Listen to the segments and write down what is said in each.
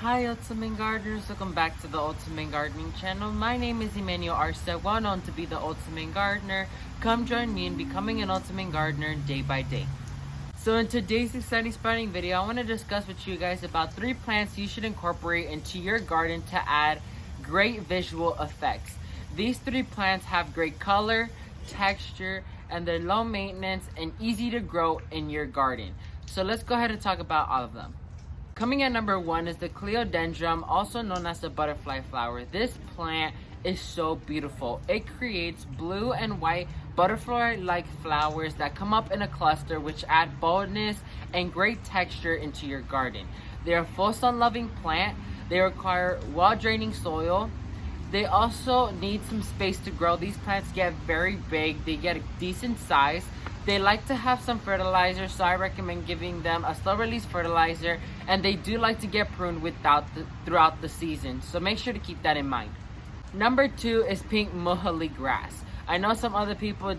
Hi Ultimate Gardeners, welcome back to the Ultimate Gardening channel. My name is Emmanuel Arstead, well known to be the Ultimate Gardener. Come join me in becoming an Ultimate Gardener day by day. So in today's exciting sprouting video, I want to discuss with you guys about 3 plants you should incorporate into your garden to add great visual effects. These 3 plants have great color, texture, and they're low maintenance and easy to grow in your garden. So let's go ahead and talk about all of them. Coming at number 1 is the Cleodendrum, also known as the butterfly flower. This plant is so beautiful. It creates blue and white butterfly-like flowers that come up in a cluster, which add boldness and great texture into your garden. They're a full sun-loving plant. They require well-draining soil. They also need some space to grow. These plants get very big. They get a decent size. They like to have some fertilizer, so I recommend giving them a slow release fertilizer, and they do like to get pruned throughout the season, so make sure to keep that in mind. Number 2 is pink Muhly grass. I know some other people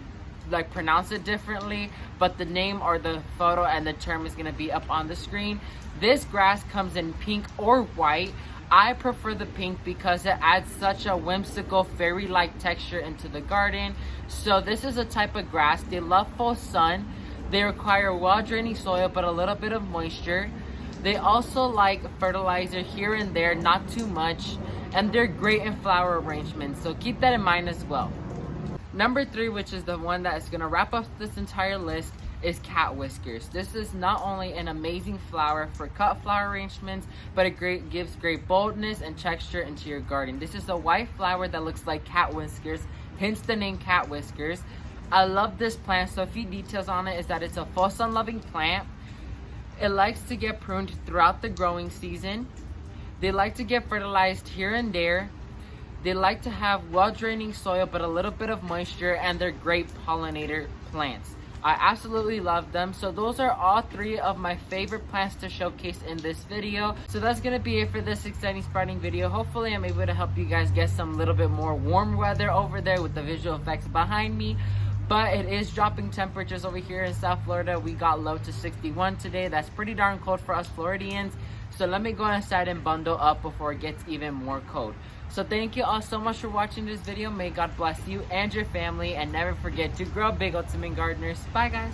pronounce it differently, but the name or the photo and the term is going to be up on the screen. This grass comes in pink or white. I prefer the pink because it adds such a whimsical fairy-like texture into the garden. So this is a type of grass. They love full sun. They require well-draining soil but a little bit of moisture. They also like fertilizer here and there, not too much, and they're great in flower arrangements, so keep that in mind as well. Number 3, which is the one that is going to wrap up this entire list, is cat whiskers. This is not only an amazing flower for cut flower arrangements, but it gives great boldness and texture into your garden. This is a white flower that looks like cat whiskers, hence the name cat whiskers. I love this plant. So a few details on it is that it's a full sun loving plant. It likes to get pruned throughout the growing season. They like to get fertilized here and there. They like to have well draining soil but a little bit of moisture, and they're great pollinator plants. I absolutely love them. So those are all 3 of my favorite plants to showcase in this video. So that's going to be it for this exciting sprouting video. Hopefully I'm able to help you guys get some little bit more warm weather over there with the visual effects behind me. But it is dropping temperatures over here in South Florida. We got low to 61 today. That's pretty darn cold for us Floridians. So let me go inside and bundle up before it gets even more cold. So thank you all so much for watching this video. May God bless you and your family. And never forget to grow big, Ultimate Gardeners. Bye guys.